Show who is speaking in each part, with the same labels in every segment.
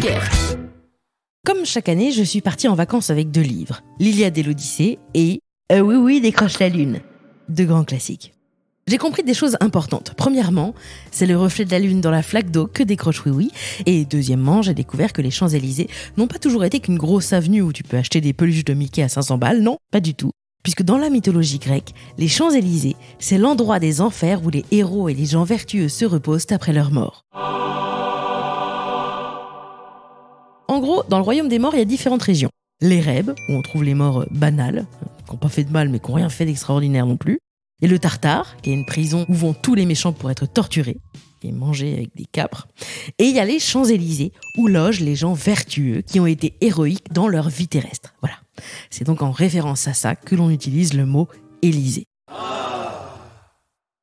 Speaker 1: vulgaire. Comme chaque année, je suis partie en vacances avec 2 livres, l'Iliade et l'Odyssée et Oui, oui, décroche la lune, 2 grands classiques. J'ai compris des choses importantes. Premièrement, c'est le reflet de la lune dans la flaque d'eau que décroche Oui Oui. Et deuxièmement, j'ai découvert que les Champs-Élysées n'ont pas toujours été qu'une grosse avenue où tu peux acheter des peluches de Mickey à 500 balles. Non, pas du tout. Puisque dans la mythologie grecque, les Champs-Élysées, c'est l'endroit des enfers où les héros et les gens vertueux se reposent après leur mort. En gros, dans le royaume des morts, il y a différentes régions. L'Érèbe, où on trouve les morts banales, qui n'ont pas fait de mal mais qui n'ont rien fait d'extraordinaire non plus. Et le Tartare, qui est une prison où vont tous les méchants pour être torturés et mangés avec des capres. Et il y a les Champs-Élysées, où logent les gens vertueux qui ont été héroïques dans leur vie terrestre. Voilà. C'est donc en référence à ça que l'on utilise le mot Élysée.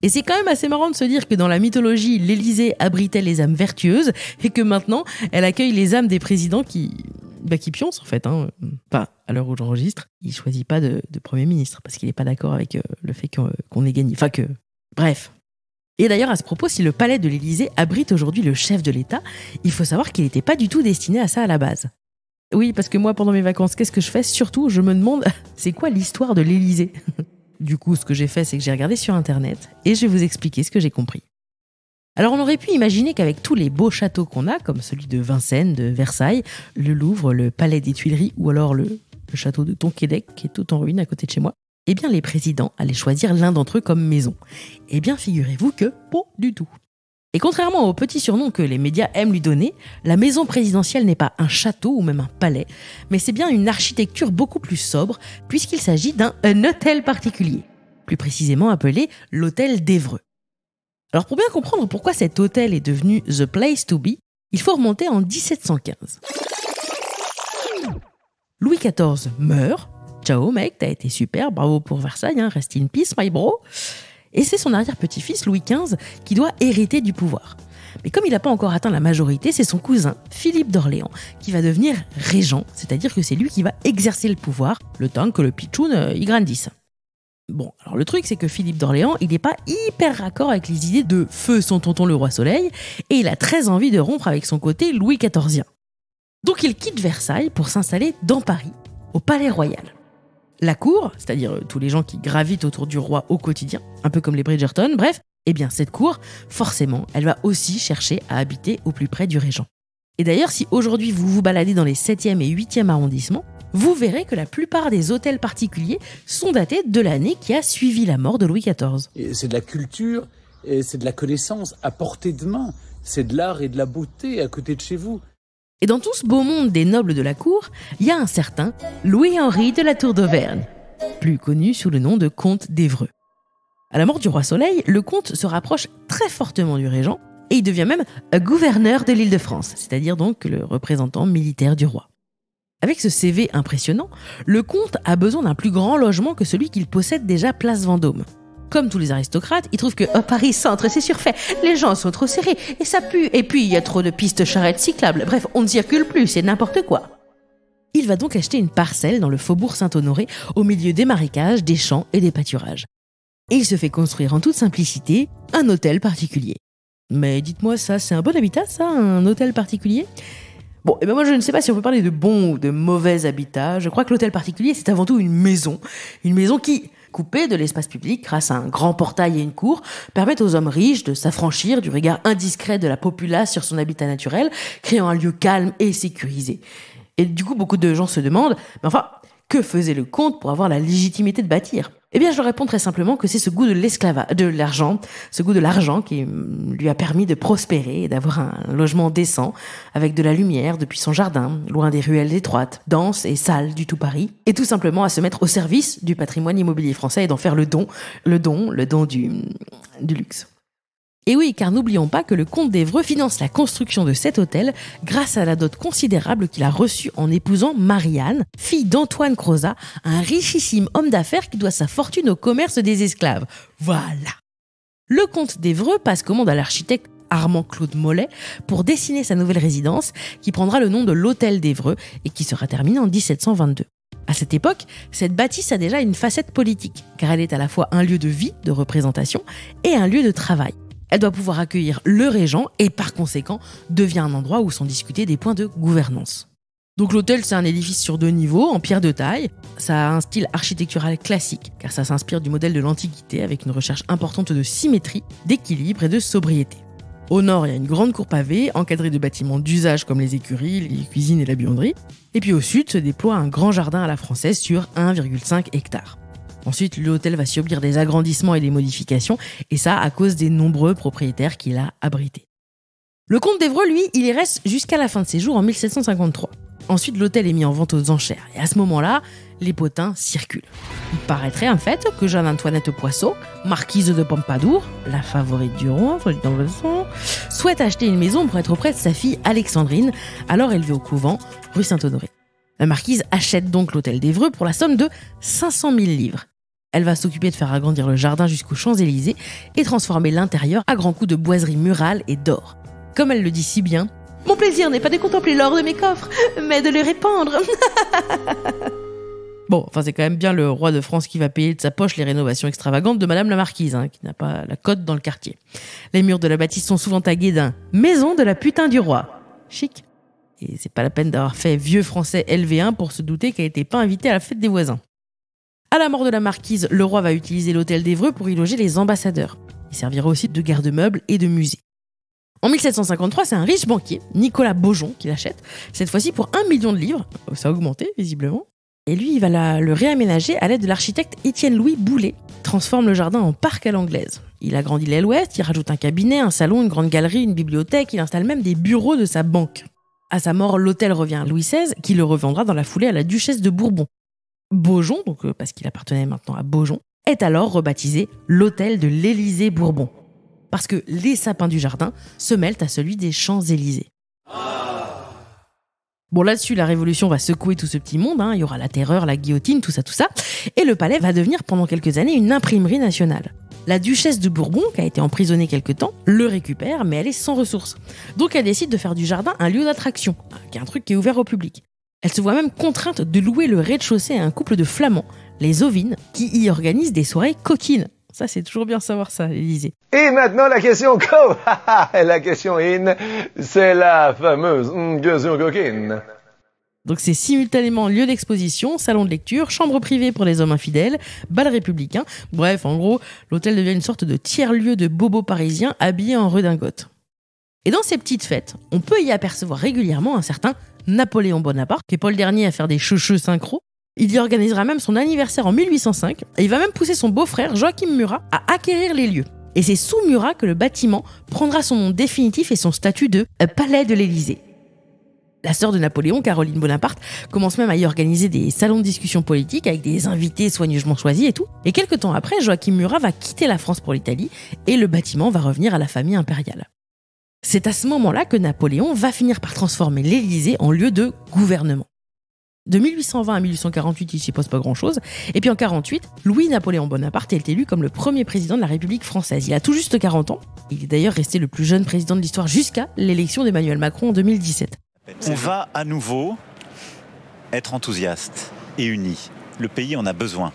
Speaker 1: Et c'est quand même assez marrant de se dire que dans la mythologie, l'Élysée abritait les âmes vertueuses et que maintenant, elle accueille les âmes des présidents qui pioncent en fait. Enfin, à l'heure où j'enregistre, il choisit pas de Premier ministre parce qu'il n'est pas d'accord avec le fait qu'on ait gagné. Enfin que... Bref. Et d'ailleurs, à ce propos, si le palais de l'Élysée abrite aujourd'hui le chef de l'État, il faut savoir qu'il n'était pas du tout destiné à ça à la base. Oui, parce que moi, pendant mes vacances, qu'est-ce que je fais ? Surtout, je me demande, c'est quoi l'histoire de l'Élysée ? Du coup, ce que j'ai fait, c'est que j'ai regardé sur Internet et je vais vous expliquer ce que j'ai compris. Alors, on aurait pu imaginer qu'avec tous les beaux châteaux qu'on a, comme celui de Vincennes, de Versailles, le Louvre, le Palais des Tuileries ou alors le château de Tonquédec, qui est tout en ruine à côté de chez moi, eh bien, les présidents allaient choisir l'un d'entre eux comme maison. Eh bien, figurez-vous que pas du tout. Et contrairement aux petits surnoms que les médias aiment lui donner, la maison présidentielle n'est pas un château ou même un palais, mais c'est bien une architecture beaucoup plus sobre, puisqu'il s'agit d'un hôtel particulier, plus précisément appelé l'hôtel d'Évreux. Alors pour bien comprendre pourquoi cet hôtel est devenu The Place to Be, il faut remonter en 1715. Louis XIV meurt. Ciao mec, t'as été super, bravo pour Versailles, rest in peace my bro. Et c'est son arrière-petit-fils, Louis XV, qui doit hériter du pouvoir. Mais comme il n'a pas encore atteint la majorité, c'est son cousin, Philippe d'Orléans, qui va devenir régent, c'est-à-dire que c'est lui qui va exercer le pouvoir, le temps que le pitchoun y grandisse. Bon, alors le truc, c'est que Philippe d'Orléans, il n'est pas hyper raccord avec les idées de feu son tonton le roi Soleil, et il a très envie de rompre avec son côté Louis XIVien. Donc il quitte Versailles pour s'installer dans Paris, au Palais Royal. La cour, c'est-à-dire tous les gens qui gravitent autour du roi au quotidien, un peu comme les Bridgerton, bref, eh bien cette cour, forcément, elle va aussi chercher à habiter au plus près du régent. Et d'ailleurs, si aujourd'hui vous vous baladez dans les 7e et 8e arrondissements, vous verrez que la plupart des hôtels particuliers sont datés de l'année qui a suivi la mort de Louis XIV.
Speaker 2: Et c'est de la culture, et c'est de la connaissance à portée de main, c'est de l'art et de la beauté à côté de chez vous.
Speaker 1: Et dans tout ce beau monde des nobles de la cour, il y a un certain Louis-Henri de la Tour d'Auvergne, plus connu sous le nom de comte d'Évreux. À la mort du roi Soleil, le comte se rapproche très fortement du régent et il devient même gouverneur de l'Île-de-France, c'est-à-dire donc le représentant militaire du roi. Avec ce CV impressionnant, le comte a besoin d'un plus grand logement que celui qu'il possède déjà place Vendôme. Comme tous les aristocrates, il trouve que Paris Centre, c'est surfait, les gens sont trop serrés et ça pue. Et puis il y a trop de pistes charrettes cyclables. Bref, on ne circule plus, c'est n'importe quoi. Il va donc acheter une parcelle dans le faubourg Saint-Honoré, au milieu des marécages, des champs et des pâturages. Et il se fait construire en toute simplicité un hôtel particulier. Mais dites-moi ça, c'est un bon habitat ça, un hôtel particulier ? Bon, et ben moi je ne sais pas si on peut parler de bon ou de mauvais habitat. Je crois que l'hôtel particulier, c'est avant tout une maison qui, coupée de l'espace public grâce à un grand portail et une cour, permet aux hommes riches de s'affranchir du regard indiscret de la populace sur son habitat naturel, créant un lieu calme et sécurisé. Et du coup, beaucoup de gens se demandent, mais enfin, que faisait le comte pour avoir la légitimité de bâtir ? Eh bien, je leur réponds très simplement que c'est ce goût de l'argent qui lui a permis de prospérer et d'avoir un logement décent, avec de la lumière depuis son jardin, loin des ruelles étroites, denses et sales du tout Paris, et tout simplement à se mettre au service du patrimoine immobilier français et d'en faire le don du luxe. Et oui, car n'oublions pas que le comte d'Évreux finance la construction de cet hôtel grâce à la dot considérable qu'il a reçue en épousant Marie-Anne, fille d'Antoine Crozat, un richissime homme d'affaires qui doit sa fortune au commerce des esclaves. Voilà. Le comte d'Évreux passe commande à l'architecte Armand-Claude Mollet pour dessiner sa nouvelle résidence qui prendra le nom de l'hôtel d'Évreux et qui sera terminée en 1722. À cette époque, cette bâtisse a déjà une facette politique, car elle est à la fois un lieu de vie, de représentation, et un lieu de travail. Elle doit pouvoir accueillir le régent et par conséquent devient un endroit où sont discutés des points de gouvernance. Donc l'hôtel, c'est un édifice sur 2 niveaux, en pierre de taille. Ça a un style architectural classique, car ça s'inspire du modèle de l'Antiquité avec une recherche importante de symétrie, d'équilibre et de sobriété. Au nord, il y a une grande cour pavée, encadrée de bâtiments d'usage comme les écuries, les cuisines et la buanderie. Et puis au sud se déploie un grand jardin à la française sur 1,5 hectare. Ensuite, l'hôtel va subir des agrandissements et des modifications, et ça à cause des nombreux propriétaires qu'il a abrités. Le comte d'Évreux, lui, il y reste jusqu'à la fin de ses jours en 1753. Ensuite, l'hôtel est mis en vente aux enchères, et à ce moment-là, les potins circulent. Il paraîtrait en fait que Jeanne-Antoinette Poisson, marquise de Pompadour, la favorite du roi, souhaite acheter une maison pour être auprès de sa fille Alexandrine, alors élevée au couvent, rue Saint-Honoré. La marquise achète donc l'hôtel d'Évreux pour la somme de 500 000 livres. Elle va s'occuper de faire agrandir le jardin jusqu'aux Champs-Élysées et transformer l'intérieur à grands coups de boiseries murales et d'or. Comme elle le dit si bien, « Mon plaisir n'est pas de contempler l'or de mes coffres, mais de le répandre. » Bon, enfin c'est quand même bien le roi de France qui va payer de sa poche les rénovations extravagantes de Madame la Marquise, qui n'a pas la cote dans le quartier. Les murs de la bâtisse sont souvent tagués d'un « Maison de la putain du roi ». Chic. Et c'est pas la peine d'avoir fait vieux français LV1 pour se douter qu'elle n'était pas invitée à la fête des voisins. À la mort de la marquise, le roi va utiliser l'hôtel d'Évreux pour y loger les ambassadeurs. Il servira aussi de garde-meuble et de musée. En 1753, c'est un riche banquier, Nicolas Beaujon, qui l'achète, cette fois-ci pour 1 million de livres. Ça a augmenté, visiblement. Et lui, il va le réaménager à l'aide de l'architecte Étienne-Louis Boulet, transforme le jardin en parc à l'anglaise. Il agrandit l'aile ouest, il rajoute un cabinet, un salon, une grande galerie, une bibliothèque, il installe même des bureaux de sa banque. À sa mort, l'hôtel revient à Louis XVI, qui le revendra dans la foulée à la duchesse de Bourbon. Beaujon, donc parce qu'il appartenait maintenant à Beaujon, est alors rebaptisé l'hôtel de l'Élysée Bourbon. Parce que les sapins du jardin se mêlent à celui des Champs-Élysées. Bon, là-dessus, la Révolution va secouer tout ce petit monde. Il y aura la terreur, la guillotine, tout ça. Et le palais va devenir pendant quelques années une imprimerie nationale. La duchesse de Bourbon, qui a été emprisonnée quelque temps, le récupère, mais elle est sans ressources. Donc elle décide de faire du jardin un lieu d'attraction, qui est un truc qui est ouvert au public. Elle se voit même contrainte de louer le rez-de-chaussée à un couple de flamands, les Ovines, qui y organisent des soirées coquines. Ça, c'est toujours bien de savoir ça, l'Élysée.
Speaker 3: Et maintenant, la question co. La question in, c'est la fameuse question coquine.
Speaker 1: Donc c'est simultanément lieu d'exposition, salon de lecture, chambre privée pour les hommes infidèles, bal républicain. Bref, en gros, l'hôtel devient une sorte de tiers-lieu de bobos parisiens habillés en redingote. Et dans ces petites fêtes, on peut y apercevoir régulièrement un certain Napoléon Bonaparte, qui est pas le dernier à faire des cheveux synchro. Il y organisera même son anniversaire en 1805 et il va même pousser son beau-frère Joachim Murat à acquérir les lieux. Et c'est sous Murat que le bâtiment prendra son nom définitif et son statut de Palais de l'Élysée. La sœur de Napoléon, Caroline Bonaparte, commence même à y organiser des salons de discussion politique avec des invités soigneusement choisis et tout. Et quelques temps après, Joachim Murat va quitter la France pour l'Italie et le bâtiment va revenir à la famille impériale. C'est à ce moment-là que Napoléon va finir par transformer l'Élysée en lieu de gouvernement. De 1820 à 1848, il s'y pose pas grand-chose. Et puis en 48, Louis-Napoléon Bonaparte est élu comme le premier président de la République française. Il a tout juste 40 ans. Il est d'ailleurs resté le plus jeune président de l'histoire jusqu'à l'élection d'Emmanuel Macron en 2017.
Speaker 4: On va à nouveau être enthousiaste et unis. Le pays en a besoin.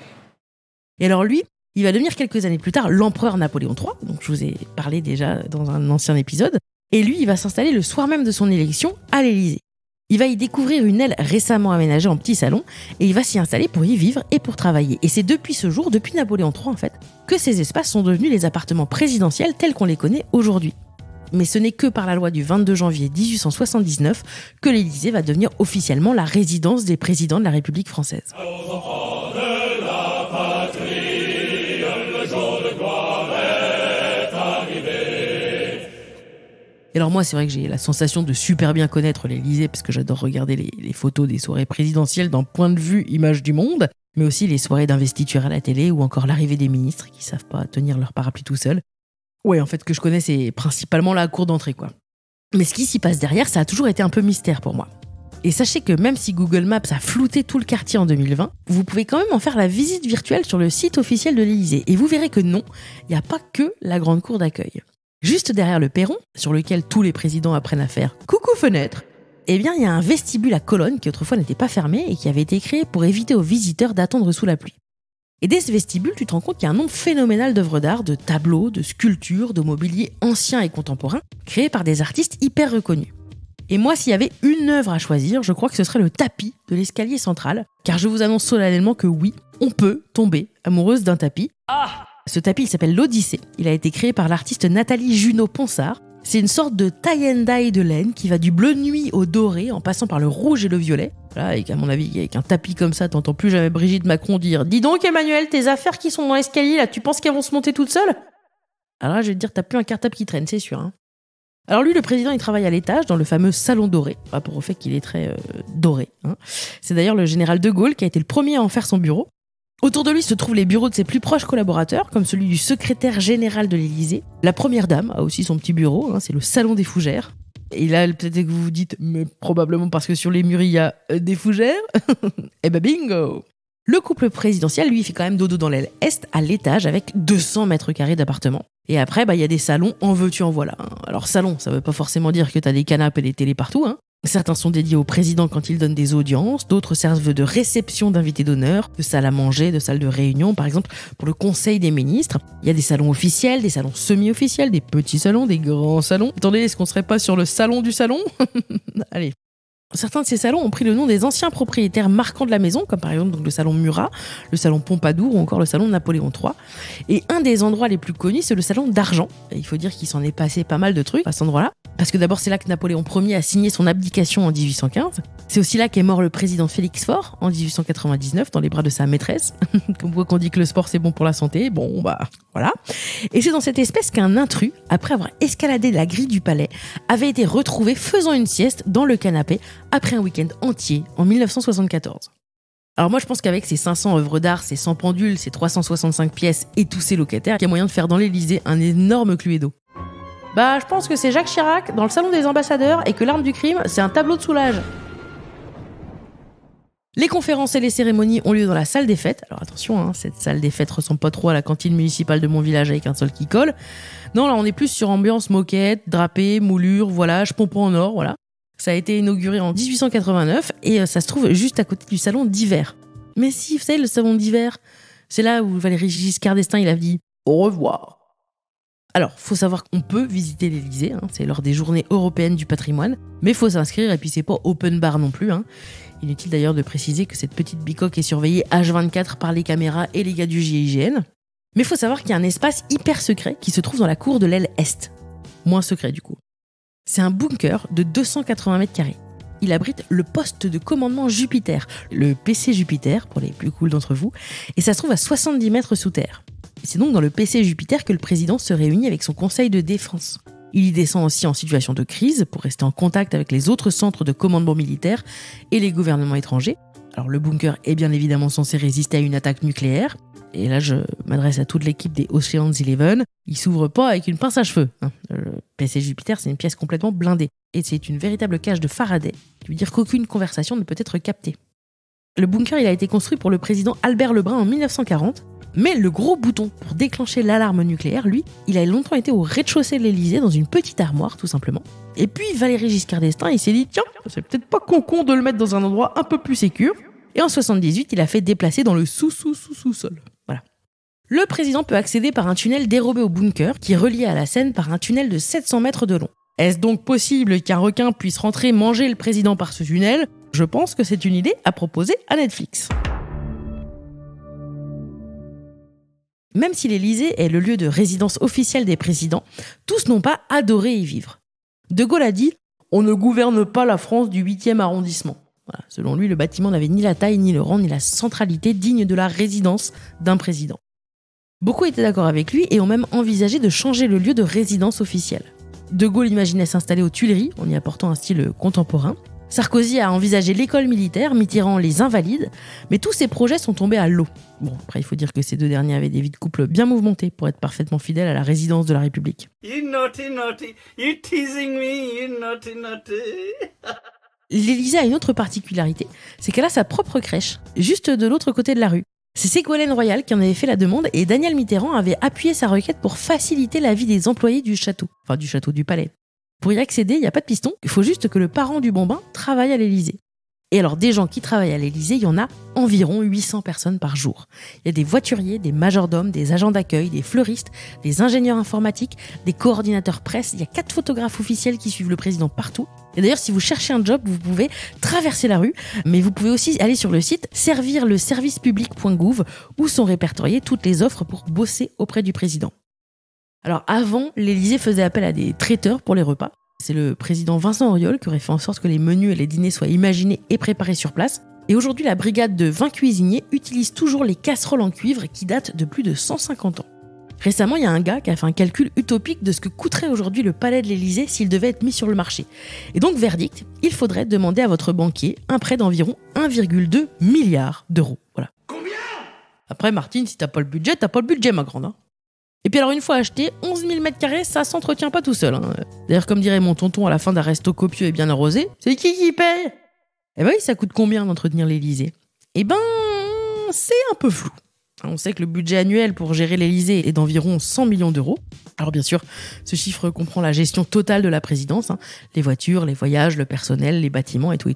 Speaker 1: Et alors lui, il va devenir quelques années plus tard l'empereur Napoléon III, donc je vous ai parlé déjà dans un ancien épisode. Et lui, il va s'installer le soir même de son élection à l'Élysée. Il va y découvrir une aile récemment aménagée en petit salon et il va s'y installer pour y vivre et pour travailler. Et c'est depuis ce jour, depuis Napoléon III en fait, que ces espaces sont devenus les appartements présidentiels tels qu'on les connaît aujourd'hui. Mais ce n'est que par la loi du 22 janvier 1879 que l'Élysée va devenir officiellement la résidence des présidents de la République française. Et alors moi, c'est vrai que j'ai la sensation de super bien connaître l'Élysée parce que j'adore regarder les photos des soirées présidentielles d'un point de vue image du monde, mais aussi les soirées d'investiture à la télé ou encore l'arrivée des ministres qui savent pas tenir leur parapluie tout seuls. Ouais, en fait, ce que je connais, c'est principalement la cour d'entrée, quoi. Mais ce qui s'y passe derrière, ça a toujours été un peu mystère pour moi. Et sachez que même si Google Maps a flouté tout le quartier en 2020, vous pouvez quand même en faire la visite virtuelle sur le site officiel de l'Élysée. Et vous verrez que non, il n'y a pas que la grande cour d'accueil. Juste derrière le perron, sur lequel tous les présidents apprennent à faire « coucou fenêtre », eh bien, il y a un vestibule à colonnes qui autrefois n'était pas fermé et qui avait été créé pour éviter aux visiteurs d'attendre sous la pluie. Et dès ce vestibule, tu te rends compte qu'il y a un nombre phénoménal d'œuvres d'art, de tableaux, de sculptures, de mobilier ancien et contemporain, créés par des artistes hyper reconnus. Et moi, s'il y avait une œuvre à choisir, je crois que ce serait le tapis de l'escalier central, car je vous annonce solennellement que oui, on peut tomber amoureuse d'un tapis. Ce tapis, il s'appelle l'Odyssée. Il a été créé par l'artiste Nathalie Junot-Ponsard. C'est une sorte de tie and dye de laine qui va du bleu nuit au doré en passant par le rouge et le violet. Voilà, et qu'à mon avis, avec un tapis comme ça, t'entends plus jamais Brigitte Macron dire « Dis donc Emmanuel, tes affaires qui sont dans l'escalier, là, tu penses qu'elles vont se monter toutes seules ?» Alors là, je vais te dire, t'as plus un cartable qui traîne, c'est sûr. Hein. Alors lui, le président, il travaille à l'étage dans le fameux salon doré, pour le fait qu'il est très doré. Hein. C'est d'ailleurs le général de Gaulle qui a été le premier à en faire son bureau. Autour de lui se trouvent les bureaux de ses plus proches collaborateurs, comme celui du secrétaire général de l'Élysée. La première dame a aussi son petit bureau, hein, c'est le salon des fougères. Et là, peut-être que vous vous dites, mais probablement parce que sur les murs, il y a des fougères. Eh ben bingo! Le couple présidentiel, lui, il fait quand même dodo dans l'aile est, à l'étage, avec 200 mètres carrés d'appartement. Et après, il y a des salons, en veux-tu, en voilà. Alors salon, ça veut pas forcément dire que t'as des canapes et des télés partout, hein. Certains sont dédiés au président quand il donne des audiences, d'autres servent de réception d'invités d'honneur, de salle à manger, de salle de réunion, par exemple pour le conseil des ministres. Il y a des salons officiels, des salons semi-officiels, des petits salons, des grands salons. Attendez, est-ce qu'on serait pas sur le salon du salon? Allez. Certains de ces salons ont pris le nom des anciens propriétaires marquants de la maison, comme par exemple donc, le salon Murat, le salon Pompadour ou encore le salon Napoléon III. Et un des endroits les plus connus, c'est le salon d'argent. Et il faut dire qu'il s'en est passé pas mal de trucs à cet endroit-là. Parce que d'abord, c'est là que Napoléon Ier a signé son abdication en 1815. C'est aussi là qu'est mort le président Félix Faure en 1899 dans les bras de sa maîtresse. Comme quoi qu'on dit que le sport c'est bon pour la santé, bon bah voilà. Et c'est dans cette espèce qu'un intrus, après avoir escaladé la grille du palais, avait été retrouvé faisant une sieste dans le canapé après un week-end entier en 1974. Alors moi je pense qu'avec ces 500 œuvres d'art, ces 100 pendules, ces 365 pièces et tous ces locataires, il y a moyen de faire dans l'Élysée un énorme cluedo. Bah, je pense que c'est Jacques Chirac dans le salon des ambassadeurs et que l'arme du crime, c'est un tableau de Soulage. Les conférences et les cérémonies ont lieu dans la salle des fêtes. Alors attention, hein, cette salle des fêtes ressemble pas trop à la cantine municipale de mon village avec un sol qui colle. Non, là on est plus sur ambiance moquette, drapé, moulure, voilage, pompon en or, voilà. Ça a été inauguré en 1889 et ça se trouve juste à côté du salon d'hiver. Mais si, vous savez, le salon d'hiver, c'est là où Valéry Giscard d'Estaing, il a dit « Au revoir ». Alors, faut savoir qu'on peut visiter l'Élysée, hein, c'est lors des journées européennes du patrimoine, mais faut s'inscrire et puis c'est pas open bar non plus. Hein. Inutile d'ailleurs de préciser que cette petite bicoque est surveillée H24 par les caméras et les gars du GIGN. Mais faut savoir qu'il y a un espace hyper secret qui se trouve dans la cour de l'aile Est. Moins secret du coup. C'est un bunker de 280 mètres carrés. Il abrite le poste de commandement Jupiter, le PC Jupiter pour les plus cools d'entre vous, et ça se trouve à 70 mètres sous terre. C'est donc dans le PC Jupiter que le président se réunit avec son conseil de défense. Il y descend aussi en situation de crise pour rester en contact avec les autres centres de commandement militaire et les gouvernements étrangers. Alors le bunker est bien évidemment censé résister à une attaque nucléaire. Et là je m'adresse à toute l'équipe des Ocean's 11. Il s'ouvre pas avec une pince à cheveux. Le PC Jupiter, c'est une pièce complètement blindée. Et c'est une véritable cage de Faraday, qui veut dire qu'aucune conversation ne peut être captée. Le bunker il a été construit pour le président Albert Lebrun en 1940. Mais le gros bouton pour déclencher l'alarme nucléaire, lui, il a longtemps été au rez-de-chaussée de l'Élysée, dans une petite armoire, tout simplement. Et puis Valéry Giscard d'Estaing, il s'est dit, tiens, c'est peut-être pas con de le mettre dans un endroit un peu plus sécure. Et en 78, il a fait déplacer dans le sous-sol. Voilà. Le président peut accéder par un tunnel dérobé au bunker, qui est relié à la Seine par un tunnel de 700 mètres de long. Est-ce donc possible qu'un requin puisse rentrer manger le président par ce tunnel ? Je pense que c'est une idée à proposer à Netflix. Même si l'Élysée est le lieu de résidence officielle des présidents, tous n'ont pas adoré y vivre. De Gaulle a dit « On ne gouverne pas la France du 8e arrondissement ». Voilà, selon lui, le bâtiment n'avait ni la taille, ni le rang, ni la centralité digne de la résidence d'un président. Beaucoup étaient d'accord avec lui et ont même envisagé de changer le lieu de résidence officielle. De Gaulle imaginait s'installer aux Tuileries, en y apportant un style contemporain. Sarkozy a envisagé l'école militaire, Mitterrand les Invalides, mais tous ces projets sont tombés à l'eau. Bon, après, il faut dire que ces deux derniers avaient des vies de couple bien mouvementées pour être parfaitement fidèles à la résidence de la République.
Speaker 5: You naughty, you teasing me, you naughty.
Speaker 1: L'Élysée a une autre particularité, c'est qu'elle a sa propre crèche, juste de l'autre côté de la rue. C'est Ségolène Royal qui en avait fait la demande et Daniel Mitterrand avait appuyé sa requête pour faciliter la vie des employés du château, enfin du château du Palais. Pour y accéder, il n'y a pas de piston, il faut juste que le parent du bambin travaille à l'Élysée. Et alors, des gens qui travaillent à l'Élysée, il y en a environ 800 personnes par jour. Il y a des voituriers, des majordomes, des agents d'accueil, des fleuristes, des ingénieurs informatiques, des coordinateurs presse. Il y a 4 photographes officiels qui suivent le président partout. Et d'ailleurs, si vous cherchez un job, vous pouvez traverser la rue, mais vous pouvez aussi aller sur le site servirleservicepublic.gouv où sont répertoriées toutes les offres pour bosser auprès du président. Alors avant, l'Élysée faisait appel à des traiteurs pour les repas. C'est le président Vincent Auriol qui aurait fait en sorte que les menus et les dîners soient imaginés et préparés sur place. Et aujourd'hui, la brigade de 20 cuisiniers utilise toujours les casseroles en cuivre qui datent de plus de 150 ans. Récemment, il y a un gars qui a fait un calcul utopique de ce que coûterait aujourd'hui le palais de l'Élysée s'il devait être mis sur le marché. Et donc, verdict, il faudrait demander à votre banquier un prêt d'environ 1,2 milliard d'euros. Voilà.
Speaker 5: Combien?
Speaker 1: Après, Martine, si t'as pas le budget, ma grande. Hein. Et puis alors, une fois acheté, 11 000 m², ça s'entretient pas tout seul. Hein. D'ailleurs, comme dirait mon tonton à la fin d'un resto copieux et bien arrosé, c'est qui paye? Eh ben oui, ça coûte combien d'entretenir l'Élysée? Eh ben, c'est un peu flou. On sait que le budget annuel pour gérer l'Élysée est d'environ 100 millions d'euros. Alors bien sûr, ce chiffre comprend la gestion totale de la présidence, hein, les voitures, les voyages, le personnel, les bâtiments et tout.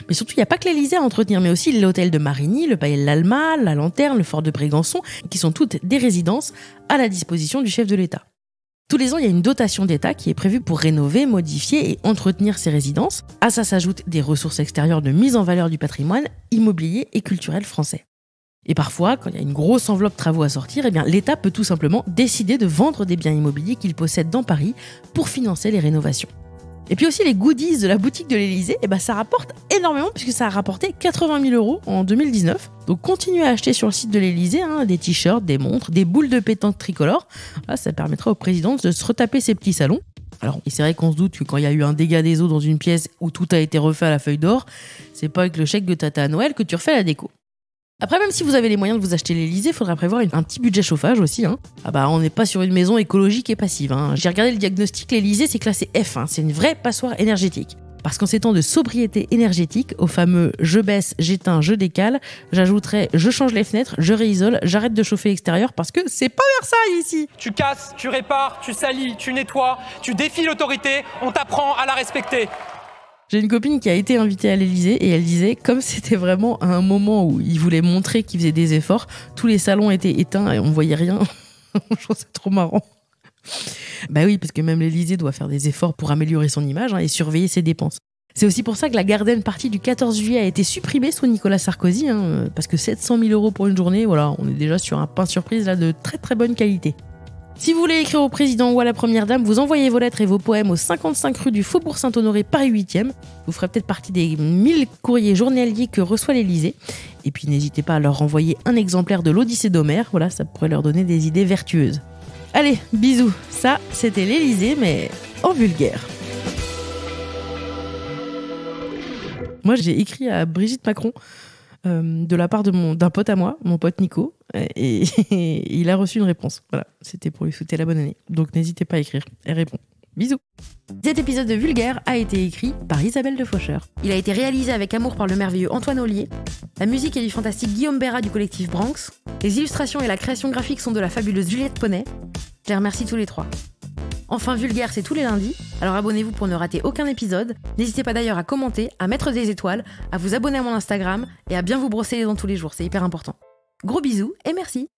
Speaker 1: Mais surtout, il n'y a pas que l'Élysée à entretenir, mais aussi l'hôtel de Marigny, le palais de l'Alma, la Lanterne, le fort de Brégançon, qui sont toutes des résidences à la disposition du chef de l'État. Tous les ans, il y a une dotation d'État qui est prévue pour rénover, modifier et entretenir ces résidences. À ça s'ajoutent des ressources extérieures de mise en valeur du patrimoine immobilier et culturel français. Et parfois, quand il y a une grosse enveloppe travaux à sortir, eh bien, l'État peut tout simplement décider de vendre des biens immobiliers qu'il possède dans Paris pour financer les rénovations. Et puis aussi, les goodies de la boutique de l'Élysée, eh ben, ça rapporte énormément puisque ça a rapporté 80 000 euros en 2019. Donc continuez à acheter sur le site de l'Élysée des t-shirts, des montres, des boules de pétanque tricolores. Là, ça permettra au président de se retaper ses petits salons. Alors, c'est vrai qu'on se doute que quand il y a eu un dégât des eaux dans une pièce où tout a été refait à la feuille d'or, c'est pas avec le chèque de Tata à Noël que tu refais la déco. Après, même si vous avez les moyens de vous acheter l'Élysée, il faudra prévoir un petit budget chauffage aussi. Hein. Ah bah, on n'est pas sur une maison écologique et passive. Hein. J'ai regardé le diagnostic, l'Élysée, c'est classé F. Hein. C'est une vraie passoire énergétique. Parce qu'en ces temps de sobriété énergétique, au fameux je baisse, j'éteins, je décale, j'ajouterais je change les fenêtres, je réisole, j'arrête de chauffer l'extérieur parce que c'est pas Versailles ici.
Speaker 6: Tu casses, tu répares, tu salis, tu nettoies, tu défies l'autorité, on t'apprend à la respecter.
Speaker 1: J'ai une copine qui a été invitée à l'Élysée et elle disait, comme c'était vraiment à un moment où il voulait montrer qu'il faisait des efforts, tous les salons étaient éteints et on voyait rien. Je trouve ça trop marrant. Bah oui, parce que même l'Élysée doit faire des efforts pour améliorer son image et surveiller ses dépenses. C'est aussi pour ça que la Garden Party du 14 juillet a été supprimée sous Nicolas Sarkozy, parce que 700 000 euros pour une journée, voilà, on est déjà sur un pain surprise là, de très très bonne qualité. Si vous voulez écrire au président ou à la première dame, vous envoyez vos lettres et vos poèmes au 55 rue du Faubourg Saint-Honoré, Paris 8e. Vous ferez peut-être partie des 1000 courriers journaliers que reçoit l'Élysée. Et puis n'hésitez pas à leur renvoyer un exemplaire de l'Odyssée d'Homère. Voilà, ça pourrait leur donner des idées vertueuses. Allez, bisous. Ça, c'était l'Élysée, mais en vulgaire. Moi, j'ai écrit à Brigitte Macron de la part d'un pote à moi, mon pote Nico, et il a reçu une réponse. Voilà, c'était pour lui souhaiter la bonne année. Donc n'hésitez pas à écrire, elle répond. Bisous. Cet épisode de Vulgaire a été écrit par Isabelle de Faucheur. Il a été réalisé avec amour par le merveilleux Antoine Ollier. La musique est du fantastique Guillaume Béra du collectif Branx. Les illustrations et la création graphique sont de la fabuleuse Juliette Poney. Je les remercie tous les trois. Enfin, Vulgaire, c'est tous les lundis, alors abonnez-vous pour ne rater aucun épisode. N'hésitez pas d'ailleurs à commenter, à mettre des étoiles, à vous abonner à mon Instagram et à bien vous brosser les dents tous les jours, c'est hyper important. Gros bisous et merci.